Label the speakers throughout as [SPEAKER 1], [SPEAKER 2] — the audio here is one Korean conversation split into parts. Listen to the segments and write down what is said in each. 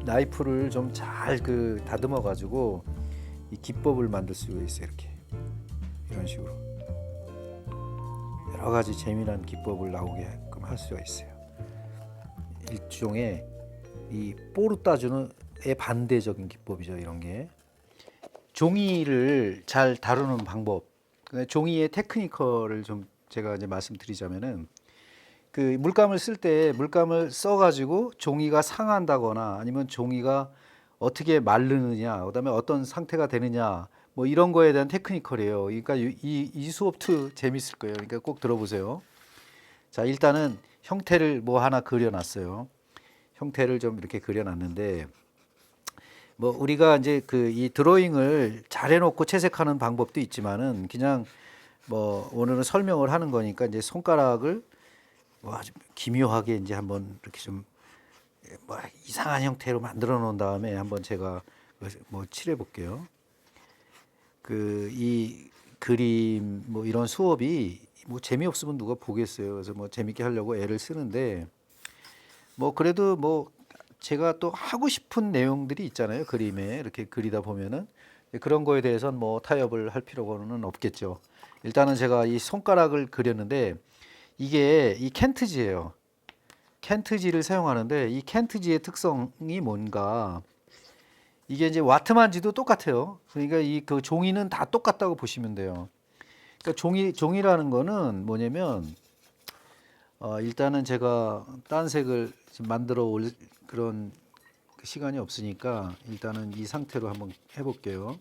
[SPEAKER 1] 나이프를 좀 잘 다듬어 가지고 이 기법을 만들 수가 있어요. 이렇게 이런 식으로 여러 가지 재미난 기법을 나오게끔 할 수가 있어요. 일종의 이 포르따주는의 반대적인 기법이죠. 이런 게 종이를 잘 다루는 방법, 종이의 테크니컬을 좀 제가 이제 말씀드리자면은 그 물감을 쓸 때 물감을 써가지고 종이가 상한다거나 아니면 종이가 어떻게 마르느냐, 그다음에 어떤 상태가 되느냐, 뭐 이런 거에 대한 테크니컬이에요. 그러니까 이 수업도 재밌을 거예요. 그러니까 꼭 들어보세요. 자, 일단은 형태를 뭐 하나 그려놨어요. 형태를 좀 이렇게 그려놨는데 뭐 우리가 이제 이 드로잉을 잘 해놓고 채색하는 방법도 있지만은 그냥 뭐 오늘은 설명을 하는 거니까 이제 손가락을 뭐 아주 기묘하게 이제 한번 이렇게 좀 뭐 이상한 형태로 만들어 놓은 다음에 한번 제가 뭐 칠해 볼게요. 이 그림 뭐 이런 수업이 뭐 재미없으면 누가 보겠어요. 그래서 뭐 재밌게 하려고 애를 쓰는데 뭐 그래도 뭐 제가 또 하고 싶은 내용들이 있잖아요. 그림에 이렇게 그리다 보면은 그런 거에 대해서는 뭐 타협을 할 필요는 없겠죠. 일단은 제가 이 손가락을 그렸는데 이게 이 켄트지예요. 켄트지를 사용하는데 이 켄트지의 특성이 뭔가 이게 이제 와트만지도 똑같아요. 그러니까 이 종이는 다 똑같다고 보시면 돼요. 그러니까 종이라는 거는 뭐냐면 일단은 제가 딴 색을 지금 만들어 올 그런 시간이 없으니까 일단은 이 상태로 한번 해볼게요.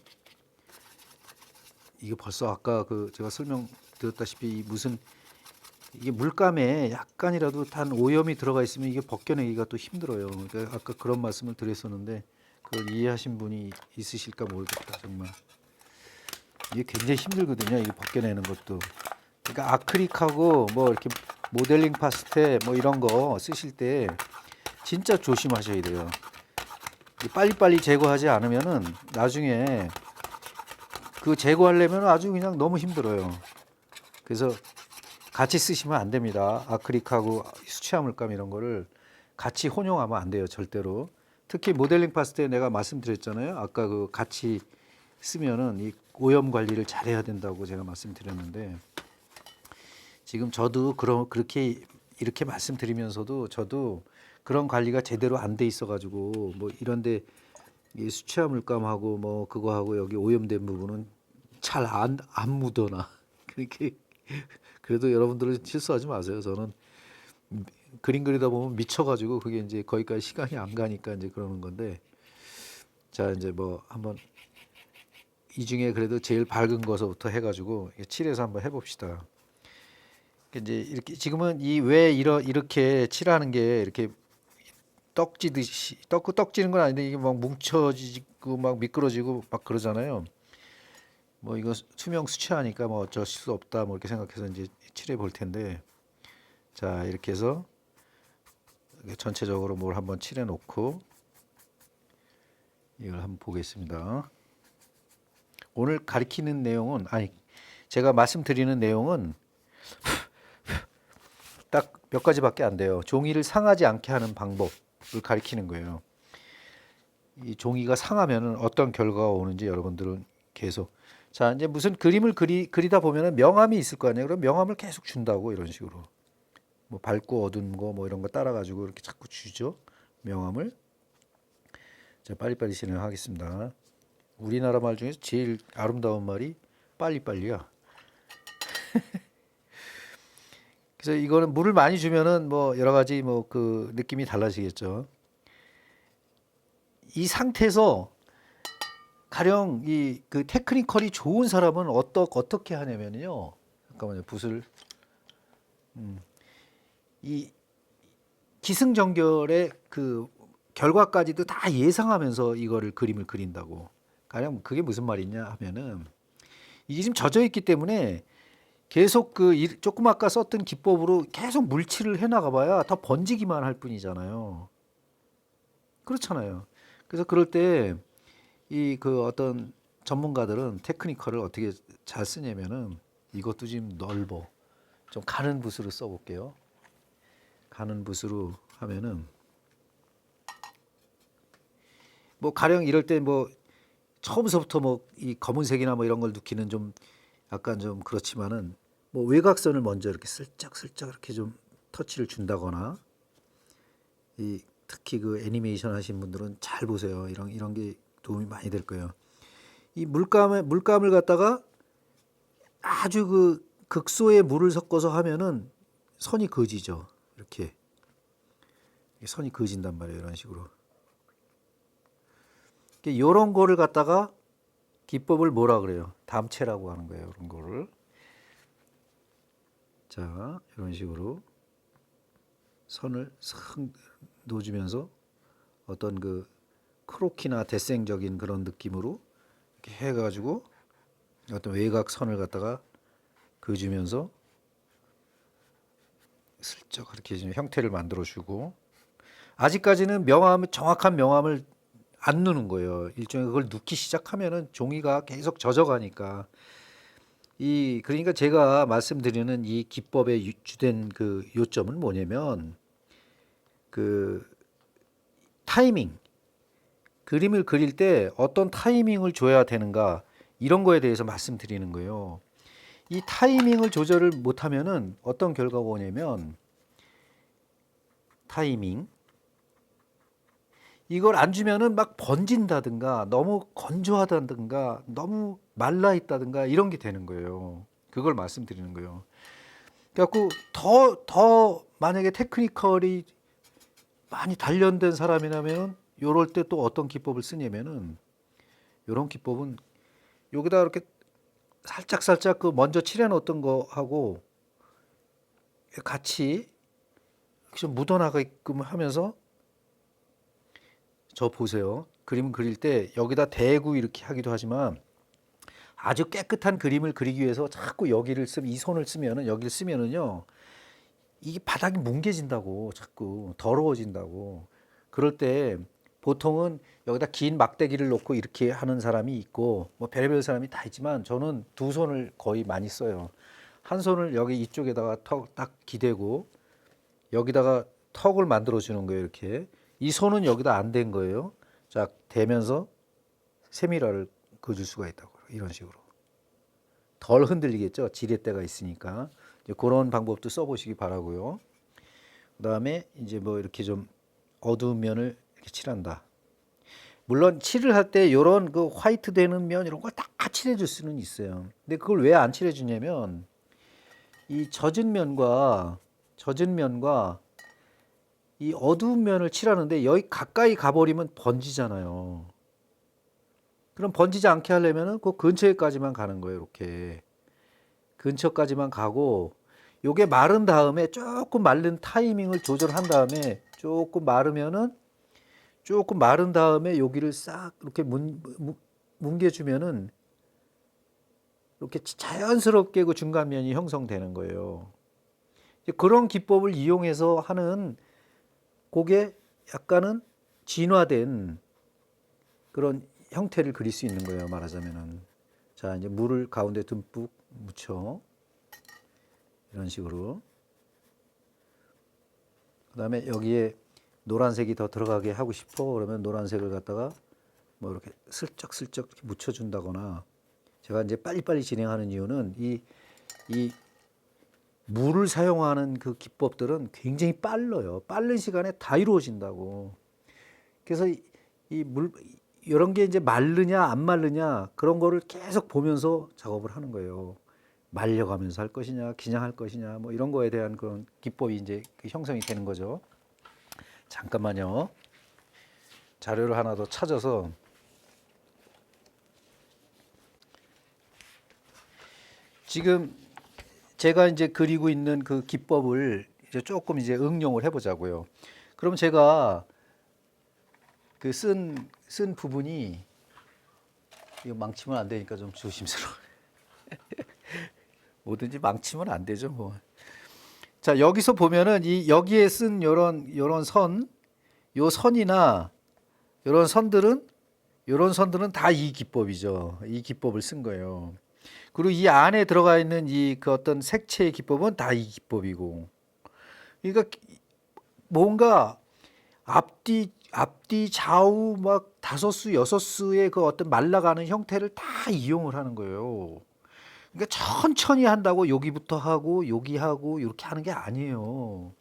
[SPEAKER 1] 이게 벌써 아까 제가 설명드렸다시피 무슨 이게 물감에 약간이라도 단 오염이 들어가 있으면 이게 벗겨내기가 또 힘들어요. 그러니까 아까 그런 말씀을 드렸었는데 그걸 이해하신 분이 있으실까 모르겠다 정말. 이게 굉장히 힘들거든요. 이게 벗겨내는 것도. 그러니까 아크릴하고 뭐 이렇게 모델링 파스텔 뭐 이런 거 쓰실 때 진짜 조심하셔야 돼요. 빨리빨리 제거하지 않으면은 나중에 그 제거하려면 아주 그냥 너무 힘들어요. 그래서 같이 쓰시면 안 됩니다. 아크릴하고 수채화 물감 이런 거를 같이 혼용하면 안 돼요. 절대로. 특히 모델링 파스텔 내가 말씀드렸잖아요. 아까 같이 쓰면은 이 오염 관리를 잘해야 된다고 제가 말씀드렸는데 지금 저도 그렇게 이렇게 말씀드리면서도 저도 그런 관리가 제대로 안 돼 있어가지고 뭐 이런데 이 수채화 물감하고 뭐 그거하고 여기 오염된 부분은 잘 안 묻어나. 그렇게 그래도 여러분들은 실수하지 마세요. 저는 그림 그리다 보면 미쳐가지고 그게 이제 거기까지 시간이 안 가니까 이제 그러는 건데 자 이제 뭐 한번 이 중에 그래도 제일 밝은 거서부터 해가지고 칠해서 한번 해봅시다. 이제 이렇게 지금은 이 왜 이렇게 칠하는 게 이렇게 떡지듯이 떡지는 건 아닌데 이게 막 뭉쳐지고 막 미끄러지고 막 그러잖아요. 뭐 이거 투명 수채화니까 뭐 어쩔 수 없다 뭐 이렇게 생각해서 이제 칠해 볼 텐데 자 이렇게 해서 전체적으로 뭘 한번 칠해 놓고 이걸 한번 보겠습니다. 오늘 가리키는 내용은 아니 제가 말씀드리는 내용은 딱 몇 가지밖에 안 돼요. 종이를 상하지 않게 하는 방법을 가리키는 거예요. 이 종이가 상하면은 어떤 결과가 오는지 여러분들은 계속 자 이제 무슨 그림을 그리다 보면은 명암이 있을 거 아니에요. 그럼 명암을 계속 준다고 이런 식으로 뭐 밝고 어두운 거 뭐 이런 거 따라 가지고 이렇게 자꾸 주죠. 명암을 자 빨리빨리 진행하겠습니다. 우리나라 말 중에서 제일 아름다운 말이 빨리빨리야. 그래서 이거는 물을 많이 주면은 뭐 여러 가지 뭐 느낌이 달라지겠죠. 이 상태에서 가령 테크니컬이 좋은 사람은 어떻게 하냐면요. 잠깐만요. 붓을 이 기승전결의 결과까지도 다 예상하면서 이거를 그림을 그린다고. 가령 그게 무슨 말이냐 하면은 이게 지금 젖어 있기 때문에 계속 조금 아까 썼던 기법으로 계속 물칠을 해 나가 봐야 더 번지기만 할 뿐이잖아요. 그렇잖아요. 그래서 그럴 때 어떤 전문가들은 테크니컬을 어떻게 잘 쓰냐면은 이것도 지금 넓어. 좀 가는 붓으로 써 볼게요. 가는 붓으로 하면은 뭐 가령 이럴 때 뭐 처음서부터 뭐 이 검은색이나 뭐 이런 걸 넣기는 좀 약간 좀 그렇지만은 뭐 외곽선을 먼저 이렇게 슬쩍슬쩍 이렇게 좀 터치를 준다거나 이 특히 그 애니메이션 하신 분들은 잘 보세요. 이런 게 도움이 많이 될 거예요. 이 물감을 갖다가 아주 그 극소의 물을 섞어서 하면은 선이 그어지죠. 이렇게 선이 그어진단 말이에요. 이런 식으로. 이런 거를 갖다가 기법을 뭐라 그래요? 담체라고 하는 거예요. 이런 거를. 자, 이런 식으로 선을 싹 놓아주면서 어떤 그 크로키나 데생적인 그런 느낌으로 이렇게 해가지고 어떤 외곽선을 갖다가 그어주면서 슬쩍 이렇게 좀 형태를 만들어주고 아직까지는 정확한 명암을 안 누는 거예요. 일종의 그걸 넣기 시작하면은 종이가 계속 젖어가니까 그러니까 제가 말씀드리는 이 기법의 주된 그 요점은 뭐냐면 그 타이밍, 그림을 그릴 때 어떤 타이밍을 줘야 되는가 이런 거에 대해서 말씀드리는 거예요. 이 타이밍을 조절을 못하면은 어떤 결과가 오냐면 타이밍 이걸 안 주면은 막 번진다든가 너무 건조하다든가 너무 말라 있다든가 이런 게 되는 거예요. 그걸 말씀드리는 거예요. 그래갖고 더 만약에 테크니컬이 많이 단련된 사람이라면 요럴 때 또 어떤 기법을 쓰냐면은 요런 기법은 여기다 이렇게 살짝 그 먼저 칠해 놓았던 거하고 같이 좀 묻어나게끔 하면서 저 보세요. 그림 그릴 때 여기다 대고 이렇게 하기도 하지만 아주 깨끗한 그림을 그리기 위해서 자꾸 이 손을 쓰면은 여기를 쓰면은요 이게 바닥이 뭉개진다고 자꾸 더러워진다고. 그럴 때 보통은 여기다 긴 막대기를 놓고 이렇게 하는 사람이 있고 뭐 별의별 사람이 다 있지만 저는 두 손을 거의 많이 써요. 한 손을 여기 이쪽에다가 턱 딱 기대고 여기다가 턱을 만들어 주는 거예요. 이렇게 이 손은 여기다 안 댄 거예요. 자 대면서 세밀화를 그어줄 수가 있다고 이런 식으로 덜 흔들리겠죠. 지렛대가 있으니까 이제 그런 방법도 써보시기 바라고요. 그다음에 이제 뭐 이렇게 좀 어두운 면을 이렇게 칠한다. 물론 칠을 할 때 이런 그 화이트 되는 면 이런 걸 다 칠해 줄 수는 있어요. 근데 그걸 왜 안 칠해 주냐면 이 젖은 면과 이 어두운 면을 칠하는데 여기 가까이 가버리면 번지잖아요. 그럼 번지지 않게 하려면은 그 근처에까지만 가는 거예요. 이렇게 근처까지만 가고 요게 마른 다음에 조금 마른 타이밍을 조절한 다음에 조금 마른 다음에 여기를 싹 이렇게 뭉개주면은 이렇게 자연스럽게 그 중간면이 형성되는 거예요. 그런 기법을 이용해서 하는 그게 약간은 진화된 그런 형태를 그릴 수 있는 거예요. 말하자면은. 자, 이제 물을 가운데 듬뿍 묻혀. 이런 식으로. 그다음에 여기에 노란색이 더 들어가게 하고 싶어. 그러면 노란색을 갖다가 뭐 이렇게 슬쩍슬쩍 묻혀 준다거나 제가 이제 빨리빨리 진행하는 이유는 이 물을 사용하는 그 기법들은 굉장히 빨라요. 빠른 시간에 다 이루어진다고. 그래서 이런 게 이제 마르냐 안 마르냐 그런 거를 계속 보면서 작업을 하는 거예요. 말려가면서 할 것이냐, 그냥 할 것이냐, 뭐 이런 거에 대한 그런 기법이 이제 형성이 되는 거죠. 잠깐만요. 자료를 하나 더 찾아서 지금 제가 이제 그리고 있는 그 기법을 이제 조금 이제 응용을 해보자고요. 그럼 제가 그 쓴 부분이 이거 망치면 안 되니까 좀 조심스러워. 뭐든지 망치면 안 되죠, 뭐. 자, 여기서 보면은 여기에 쓴 요런 요 선이나 요런 선들은 다 이 기법이죠. 이 기법을 쓴 거예요. 그리고 이 안에 들어가 있는 그 어떤 색채의 기법은 다 이 기법이고. 그러니까 뭔가 앞뒤 앞뒤 좌우 막 다섯 수 여섯 수의 그 어떤 말라가는 형태를 다 이용을 하는 거예요. 그러니까 천천히 한다고 여기부터 하고 여기 하고 이렇게 하는 게 아니에요.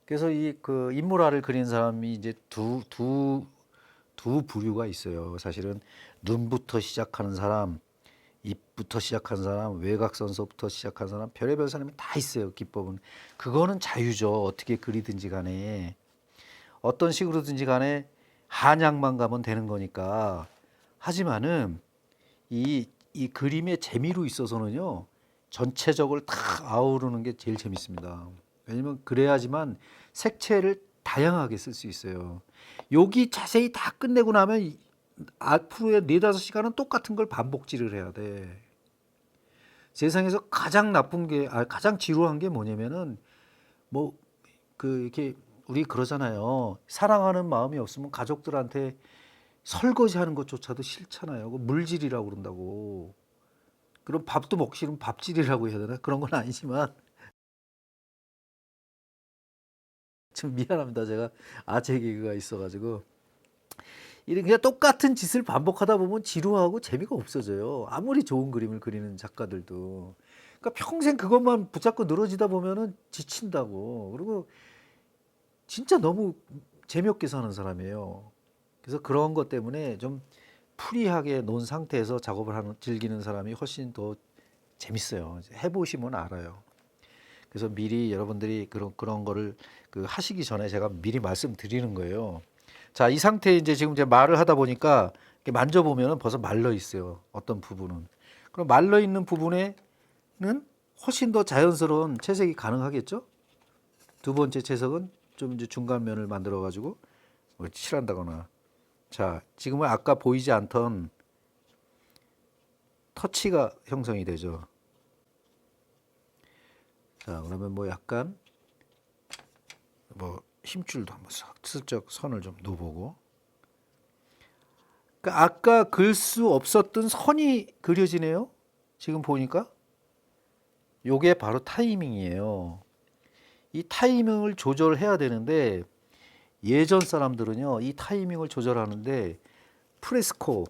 [SPEAKER 1] 그래서 이 그 인물화를 그리는 사람이 이제 두 부류가 있어요. 사실은 눈부터 시작하는 사람, 입부터 시작한 사람, 외곽선서부터 시작한 사람, 별의별 사람이 다 있어요. 기법은. 그거는 자유죠. 어떻게 그리든지 간에. 어떤 식으로든지 간에 한양만 가면 되는 거니까. 하지만은 이 그림의 재미로 있어서는요, 전체적을 다 아우르는 게 제일 재밌습니다. 왜냐면 그래야지만 색채를 다양하게 쓸 수 있어요. 여기 자세히 다 끝내고 나면 앞으로의 4~5시간은 똑같은 걸 반복질을 해야 돼. 세상에서 가장 나쁜 게, 가장 지루한 게 뭐냐면은, 뭐, 이렇게, 우리 그러잖아요. 사랑하는 마음이 없으면 가족들한테 설거지 하는 것조차도 싫잖아요. 그 물질이라고 그런다고. 그럼 밥도 먹기 싫으면 밥질이라고 해야 되나? 그런 건 아니지만. 좀 미안합니다. 제가 아재 개그가 있어가지고. 이렇게 그냥 똑같은 짓을 반복하다 보면 지루하고 재미가 없어져요. 아무리 좋은 그림을 그리는 작가들도. 그러니까 평생 그것만 붙잡고 늘어지다 보면은 지친다고. 그리고 진짜 너무 재미없게 사는 사람이에요. 그래서 그런 것 때문에 좀 프리하게 논 상태에서 작업을 하는, 즐기는 사람이 훨씬 더 재밌어요. 해보시면 알아요. 그래서 미리 여러분들이 그런 거를 그 하시기 전에 제가 미리 말씀드리는 거예요. 자, 이 상태에 이제 지금 이제 말을 하다 보니까 이렇게 만져보면 벌써 말라 있어요. 어떤 부분은. 그럼 말라 있는 부분에는 훨씬 더 자연스러운 채색이 가능하겠죠? 두 번째 채색은 좀 이제 중간면을 만들어 가지고 뭐 칠한다거나. 자, 지금은 아까 보이지 않던 터치가 형성이 되죠. 자, 그러면 뭐 약간 뭐 힘줄도 한번 슬쩍 선을 좀 놓보고. 그러니까 아까 그릴 수 없었던 선이 그려지네요. 지금 보니까 요게 바로 타이밍이에요. 이 타이밍을 조절해야 되는데 예전 사람들은요, 이 타이밍을 조절하는데 프레스코,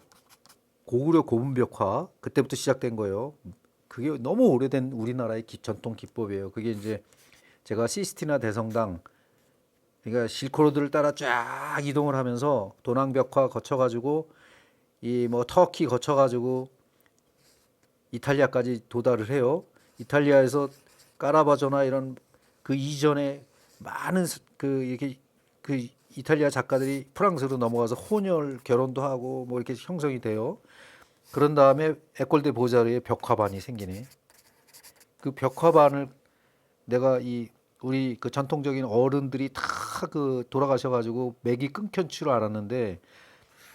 [SPEAKER 1] 고구려 고분벽화 그때부터 시작된 거예요. 그게 너무 오래된 우리나라의 전통 기법이에요. 그게 이제 제가 시스티나 대성당, 그러니까 실크로드를 따라 쫙 이동을 하면서 도낭벽화 거쳐가지고 이 뭐 터키 거쳐가지고 이탈리아까지 도달을 해요. 이탈리아에서 까라바조나 이런 그 이전에 많은 그 이렇게 그 이탈리아 작가들이 프랑스로 넘어가서 혼혈 결혼도 하고 뭐 이렇게 형성이 돼요. 그런 다음에 에콜 데 보자르의 벽화반이 생기네. 그 벽화반을 내가 이 우리 그 전통적인 어른들이 다 그 돌아가셔가지고 맥이 끊긴 줄 알았는데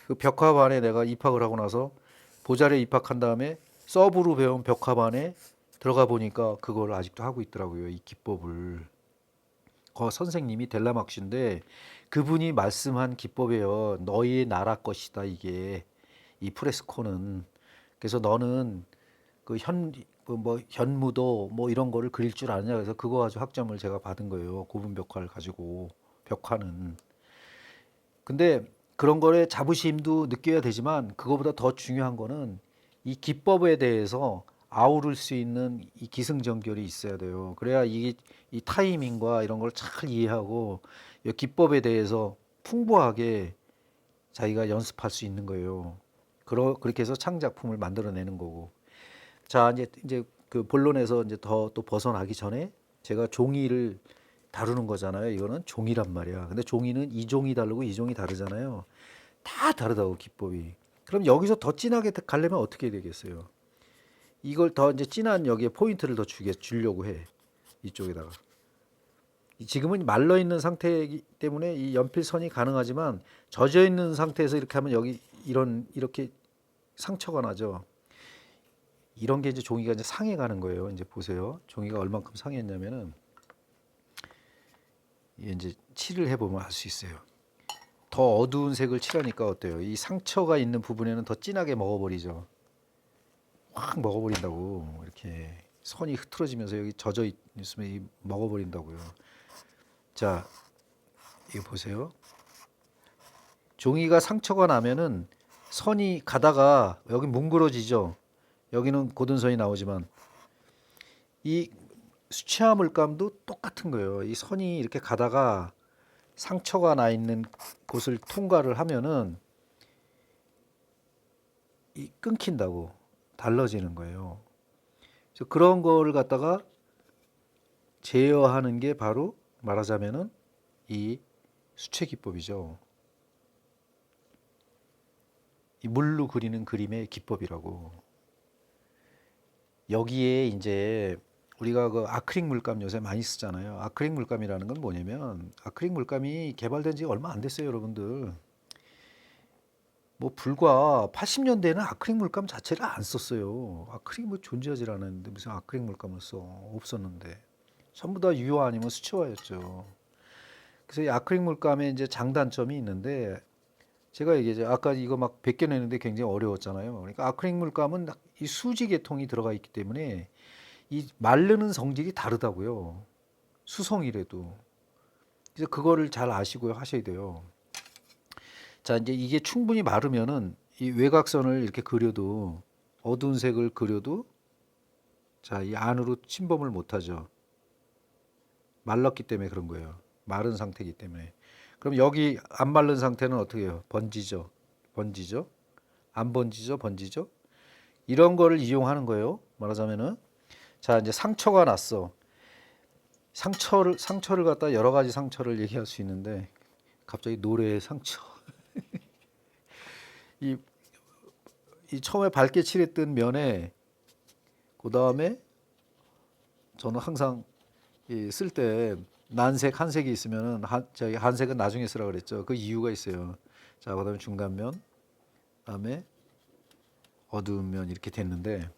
[SPEAKER 1] 그 벽화반에 내가 입학을 하고 나서 보자르에 입학한 다음에 서브로 배운 벽화반에 들어가 보니까 그걸 아직도 하고 있더라고요. 이 기법을. 그 선생님이 델라막시인데 그분이 말씀한 기법이에요. 너희의 나라 것이다 이게 이 프레스코는. 그래서 너는 그 뭐 현무도 뭐 이런 거를 그릴 줄 아느냐 그래서 그거 가지고 학점을 제가 받은 거예요. 고분 벽화를 가지고 벽화는. 근데 그런 거에 자부심도 느껴야 되지만 그거보다 더 중요한 거는 이 기법에 대해서 아우를 수 있는 이 기승전결이 있어야 돼요. 그래야 이 타이밍과 이런 걸 잘 이해하고 이 기법에 대해서 풍부하게 자기가 연습할 수 있는 거예요. 그렇게 해서 창작품을 만들어내는 거고. 자, 이제 그 본론에서 이제 더 또 벗어나기 전에 제가 종이를 다루는 거잖아요. 이거는 종이란 말이야. 근데 종이는 이 종이 다르고 이 종이 다르잖아요. 다 다르다고 기법이. 그럼 여기서 더 진하게 가려면 어떻게 되겠어요? 이걸 더 이제 진한 여기에 포인트를 더 주려고 해. 이쪽에다가. 지금은 말라 있는 상태이기 때문에 이 연필선이 가능하지만 젖어 있는 상태에서 이렇게 하면 여기 이렇게 상처가 나죠. 이런 게 이제 종이가 이제 상해 가는 거예요. 이제 보세요. 종이가 얼만큼 상했냐면은 이제 칠을 해보면 알 수 있어요. 더 어두운 색을 칠하니까 어때요? 이 상처가 있는 부분에는 더 진하게 먹어버리죠. 확 먹어버린다고. 이렇게 선이 흐트러지면서 여기 젖어 있으면 먹어버린다고요. 자, 이거 보세요. 종이가 상처가 나면은 선이 가다가 여기 뭉그러지죠. 여기는 고든선이 나오지만 이 수채화 물감도 똑같은 거예요. 이 선이 이렇게 가다가 상처가 나 있는 곳을 통과를 하면은 이 끊긴다고 달라지는 거예요. 그래서 그런 거를 갖다가 제어하는 게 바로 말하자면은 이 수채 기법이죠. 이 물로 그리는 그림의 기법이라고. 여기에 이제 우리가 그 아크릴 물감 요새 많이 쓰잖아요. 아크릴 물감이라는 건 뭐냐면 아크릴 물감이 개발된 지 얼마 안 됐어요, 여러분들. 뭐 불과 80년대에는 아크릴 물감 자체를 안 썼어요. 아크릴 뭐 존재하지 않았는데 무슨 아크릴 물감을 써? 없었는데 전부 다 유화 아니면 수채화였죠. 그래서 이 아크릴 물감의 이제 장단점이 있는데 제가 얘기했죠. 아까 이거 막 벗겨내는데 굉장히 어려웠잖아요. 그러니까 아크릴 물감은 이 수지 계통이 들어가 있기 때문에 이 마르는 성질이 다르다고요. 수성이라도. 그래서 그거를 잘 아시고 하셔야 돼요. 자, 이제 이게 충분히 마르면은 이 외곽선을 이렇게 그려도 어두운 색을 그려도 자, 이 안으로 침범을 못 하죠. 말랐기 때문에 그런 거예요. 마른 상태이기 때문에. 그럼 여기 안 마른 상태는 어떻게 해요? 번지죠. 번지죠. 안 번지죠. 번지죠. 이런 거를 이용하는 거예요. 말하자면은 자, 이제 상처가 났어. 상처를 갖다 여러 가지 상처를 얘기할 수 있는데 갑자기 노래의 상처. 이, 이 처음에 밝게 칠했던 면에 그 다음에 저는 항상 쓸 때 난색, 한색이 있으면은 저기 한색은 나중에 쓰라 그랬죠. 그 이유가 있어요. 자, 그다음에 중간면, 그다음에 어두운 면 이렇게 됐는데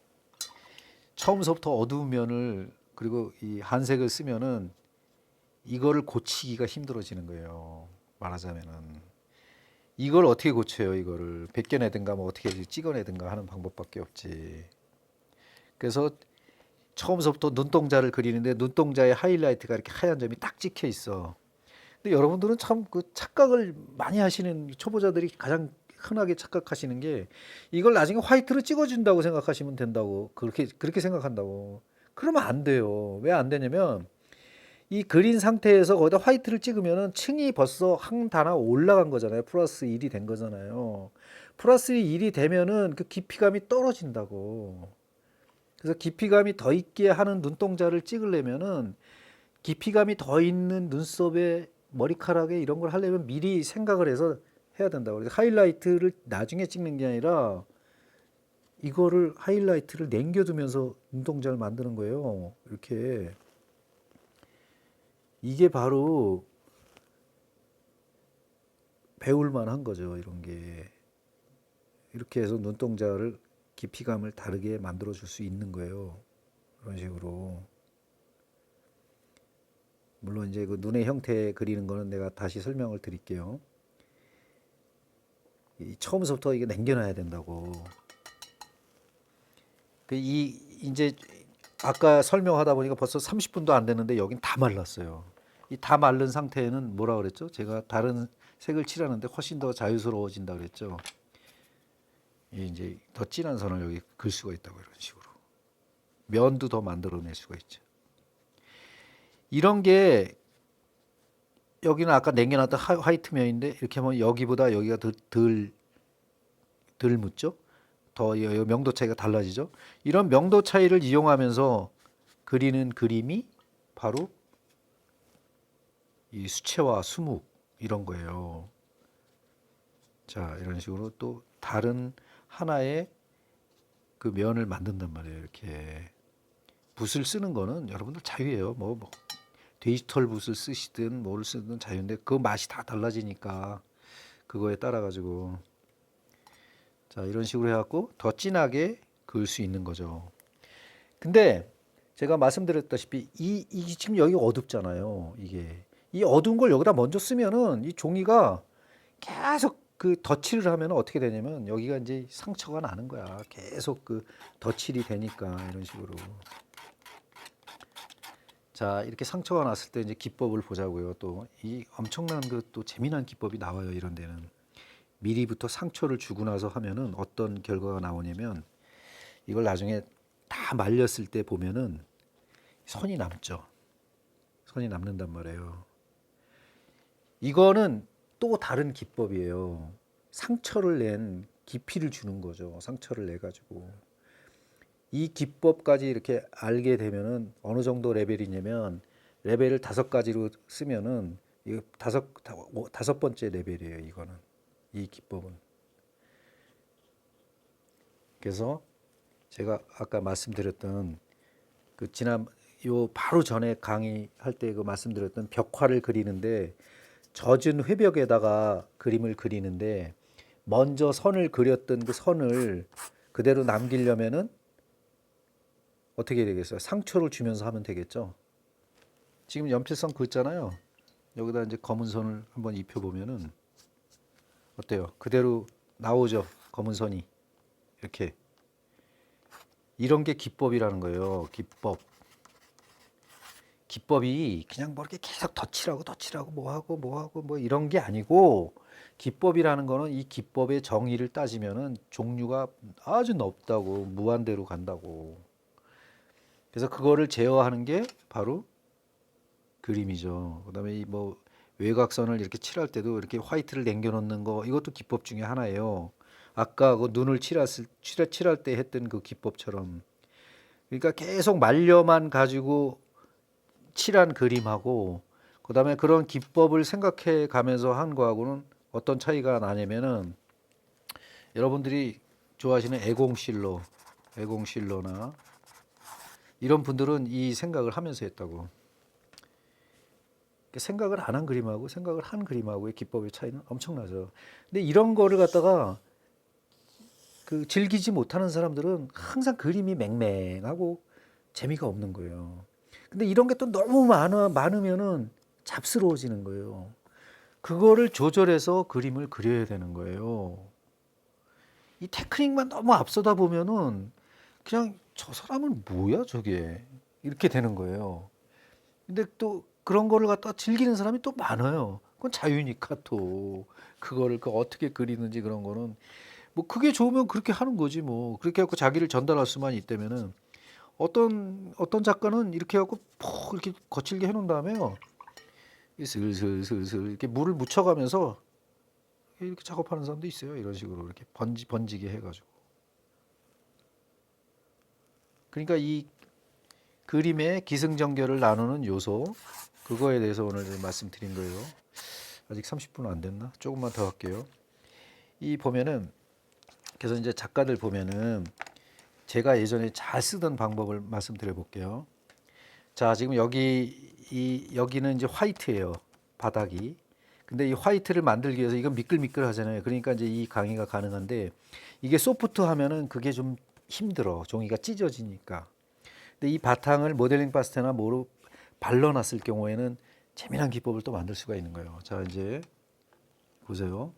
[SPEAKER 1] 처음서부터 어두운 면을 그리고 이 한색을 쓰면은 이거를 고치기가 힘들어지는 거예요. 말하자면은 이걸 어떻게 고쳐요? 이거를 벗겨내든가 뭐 어떻게 찍어내든가 하는 방법밖에 없지. 그래서 처음서부터 눈동자를 그리는데 눈동자에 하이라이트가 이렇게 하얀 점이 딱 찍혀 있어. 근데 여러분들은 참 그 착각을 많이 하시는 초보자들이 가장 흔하게 착각하시는 게 이걸 나중에 화이트로 찍어준다고 생각하시면 된다고 그렇게 생각한다고. 그러면 안 돼요. 왜 안 되냐면 이 그린 상태에서 거기다 화이트를 찍으면은 층이 벌써 한 단화 올라간 거잖아요. 플러스 1이 된 거잖아요. 플러스 1이 되면은 그 깊이감이 떨어진다고. 그래서 깊이감이 더 있게 하는 눈동자를 찍으려면은 깊이감이 더 있는 눈썹에 머리카락에 이런 걸 하려면 미리 생각을 해서 해야 된다고. 그래서 하이라이트를 나중에 찍는 게 아니라 이거를 하이라이트를 남겨두면서 눈동자를 만드는 거예요. 이렇게. 이게 바로 배울 만한 거죠. 이런 게. 이렇게 해서 눈동자를 깊이감을 다르게 만들어 줄 수 있는 거예요. 그런 식으로. 물론 이제 그 눈의 형태 그리는 거는 내가 다시 설명을 드릴게요. 처음부터 이게 남겨놔야 된다고. 이제 아까 설명하다 보니까 벌써 30분도 안 됐는데 여긴 다 말랐어요. 이 다 마른 상태에는 뭐라 그랬죠? 제가 다른 색을 칠하는데 훨씬 더 자유스러워진다 그랬죠. 이제 더 진한 선을 여기 그을 수가 있다고 이런 식으로. 면도 더 만들어낼 수가 있죠. 이런 게 여기는 아까 남겨놨던 화이트 면인데 이렇게 하면 여기보다 여기가 덜 묻죠? 더 명도 차이가 달라지죠? 이런 명도 차이를 이용하면서 그리는 그림이 바로 이 수채화, 수묵 이런 거예요. 자, 이런 식으로 또 다른 하나의 그 면을 만든단 말이에요. 이렇게 붓을 쓰는 거는 여러분들 자유예요. 뭐 디지털 붓을 쓰시든 뭐를 쓰든 자유인데 그 맛이 다 달라지니까 그거에 따라 가지고 자, 이런 식으로 해갖고 더 진하게 그을 수 있는 거죠. 근데 제가 말씀드렸다시피 이 지금 여기 어둡잖아요. 이게 이 어두운 걸 여기다 먼저 쓰면은 이 종이가 계속 그 덧칠을 하면 어떻게 되냐면 여기가 이제 상처가 나는 거야. 계속 그 덧칠이 되니까 이런 식으로. 자, 이렇게 상처가 났을 때 이제 기법을 보자고요. 또 이 엄청난 그 또 재미난 기법이 나와요. 이런 데는 미리부터 상처를 주고 나서 하면은 어떤 결과가 나오냐면 이걸 나중에 다 말렸을 때 보면은 선이 남죠. 선이 남는단 말이에요. 이거는 또 다른 기법이에요. 상처를 낸 깊이를 주는 거죠. 상처를 내 가지고 이 기법까지 이렇게 알게 되면은 어느 정도 레벨이냐면 레벨을 5가지로 쓰면은 이거 다섯 번째 레벨이에요. 이거는 이 기법은. 그래서 제가 아까 말씀드렸던 그 지난 요 바로 전에 강의할 때 그 말씀드렸던 벽화를 그리는데 젖은 회벽에다가 그림을 그리는데 먼저 선을 그렸던 그 선을 그대로 남기려면은 어떻게 되겠어요? 상처를 주면서 하면 되겠죠. 지금 연필선 긋잖아요. 여기다 이제 검은 선을 한번 입혀 보면은 어때요? 그대로 나오죠. 검은 선이 이렇게. 이런 게 기법이라는 거예요. 기법. 기법이 그냥 뭐 이렇게 계속 덧칠하고 뭐하고 뭐 이런 게 아니고 기법이라는 거는 이 기법의 정의를 따지면은 종류가 아주 넓다고 무한대로 간다고. 그래서 그거를 제어하는 게 바로 그림이죠. 그다음에 이 뭐 외곽선을 이렇게 칠할 때도 이렇게 화이트를 남겨놓는 거 이것도 기법 중에 하나예요. 아까 그 눈을 칠할 때 했던 그 기법처럼. 그러니까 계속 말려만 가지고 칠한 그림하고 그다음에 그런 기법을 생각해 가면서 한 거하고는 어떤 차이가 나냐면은 여러분들이 좋아하시는 애공실러나 이런 분들은 이 생각을 하면서 했다고. 생각을 안 한 그림하고 생각을 한 그림하고의 기법의 차이는 엄청나죠. 근데 이런 거를 갖다가 그 즐기지 못하는 사람들은 항상 그림이 맹맹하고 재미가 없는 거예요. 근데 이런 게 또 너무 많으면은 잡스러워지는 거예요. 그거를 조절해서 그림을 그려야 되는 거예요. 이 테크닉만 너무 앞서다 보면은 그냥 저 사람은 뭐야 저게 이렇게 되는 거예요. 근데 또 그런 거를 갖다 즐기는 사람이 또 많아요. 그건 자유니까 또 그거를 그 어떻게 그리는지 그런 거는 뭐 그게 좋으면 그렇게 하는 거지 뭐 그렇게 해갖고 자기를 전달할 수만 있다면은 어떤 작가는 이렇게 해갖고 푹 이렇게 거칠게 해놓은 다음에요 슬슬슬슬 이렇게 물을 묻혀가면서 이렇게 작업하는 사람도 있어요. 이런 식으로 이렇게 번지게 해가지고 그러니까 이 그림의 기승전결을 나누는 요소 그거에 대해서 오늘 말씀드린 거예요. 아직 30분 안 됐나? 조금만 더 할게요. 이 보면은 그래서 이제 작가들 보면은 제가 예전에 잘 쓰던 방법을 말씀드려 볼게요. 자, 지금 여기는 이제 화이트예요. 바닥이. 근데 이 화이트를 만들기 위해서 이건 미끌미끌 하잖아요. 그러니까 이제 이 강의가 가능한데 이게 소프트 하면은 그게 좀 힘들어. 종이가 찢어지니까. 근데 이 바탕을 모델링 파스텔이나 뭐로 발라놨을 경우에는 재미난 기법을 또 만들 수가 있는 거예요. 자, 이제 보세요.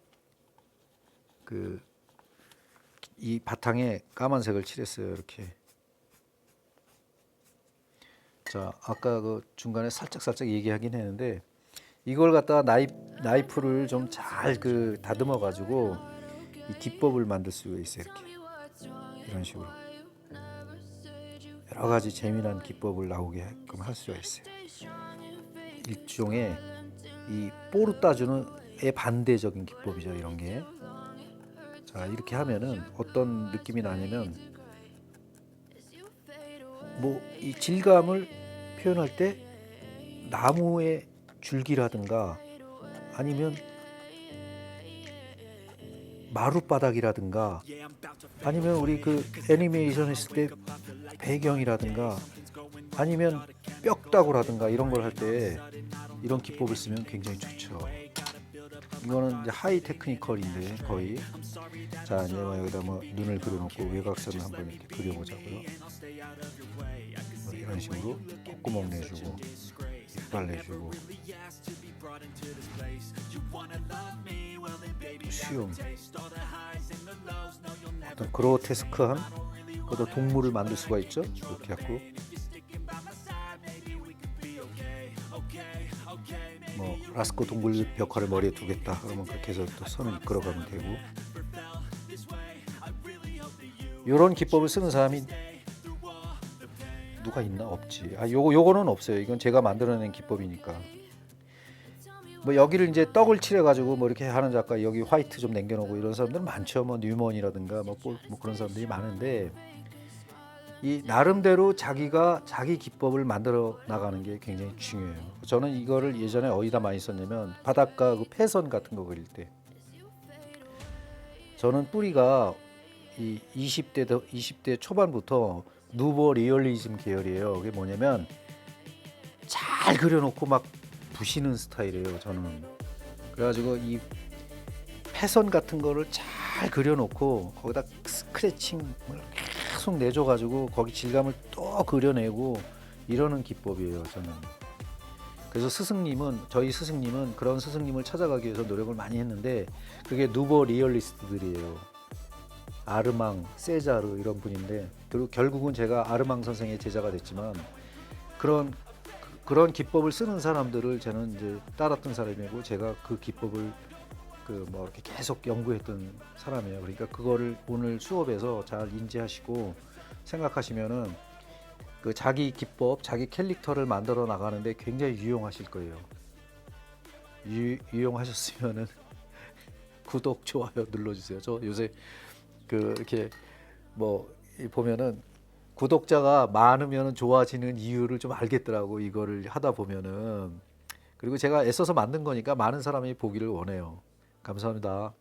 [SPEAKER 1] 이 바탕에 까만색을 칠했어요. 이렇게. 자, 아까 그 중간에 살짝 얘기하긴 했는데 이걸 갖다가 나이프를 좀 잘 다듬어 가지고 이 기법을 만들 수가 있어요. 이렇게. 이런 식으로. 여러 가지 재미난 기법을 나오게끔 할 수가 있어요. 일종의 이 포르따주는의 반대적인 기법이죠. 이런 게. 자, 이렇게 하면은 어떤 느낌이 나냐면 뭐 이 질감을 표현할 때 나무의 줄기라든가 아니면 마룻바닥이라든가 아니면 우리 그 애니메이션 했을 때 배경이라든가 아니면 뼈다구라든가 이런 걸 할 때 이런 기법을 쓰면 굉장히 좋죠. 이거는 이제 하이 테크니컬인데 거의. 자, 이제 여기다 뭐 눈을 그려놓고 외곽선을 한번 이렇게 그려보자고요. 뭐 이런 식으로 콧구멍 내주고 이빨 내주고 수염 어떤 그로테스크한 어떤 동물을 만들 수가 있죠. 이렇게 갖고 라스코 동굴 벽화를 머리에 두겠다. 그러면 그렇게 해서 또 선을 이끌어가면 되고. 이런 기법을 쓰는 사람이 누가 있나? 없지. 요거는 없어요. 이건 제가 만들어낸 기법이니까. 뭐 여기를 이제 떡을 칠해 가지고 뭐 이렇게 하는 작가, 여기 화이트 좀 남겨놓고 이런 사람들 많죠. 뭐 뉴먼이라든가 뭐 그런 사람들이 많은데, 이 나름대로 자기가 자기 기법을 만들어 나가는 게 굉장히 중요해요. 저는 이거를 예전에 어디다 많이 썼냐면 바닷가 그 패선 같은 거 그릴 때, 저는 뿌리가 이 20대 초반부터 누보 리얼리즘 계열이에요. 그게 뭐냐면 잘 그려놓고 막 부시는 스타일이에요. 저는 그래가지고 이 패선 같은 거를 잘 그려놓고 거기다 스크래칭 계속 내줘가지고 거기 질감을 또 그려내고 이러는 기법이에요. 저는. 그래서 저희 스승님은 그런 스승님을 찾아가기 위해서 노력을 많이 했는데, 그게 누보 리얼리스트들이에요. 아르망, 세자르 이런 분인데, 그리고 결국은 제가 아르망 선생의 제자가 됐지만, 그런 기법을 쓰는 사람들을 저는 이제 따랐던 사람이고, 제가 그 기법을 뭐 이렇게 계속 연구했던 사람이에요. 그러니까 그거를 오늘 수업에서 잘 인지하시고 생각하시면은 그 자기 기법, 자기 캐릭터를 만들어 나가는데 굉장히 유용하실 거예요. 유용하셨으면은 구독, 좋아요 눌러주세요. 저 요새 이렇게 뭐 보면은 구독자가 많으면 좋아지는 이유를 좀 알겠더라고, 이거를 하다 보면은. 그리고 제가 애써서 만든 거니까 많은 사람이 보기를 원해요. 감사합니다.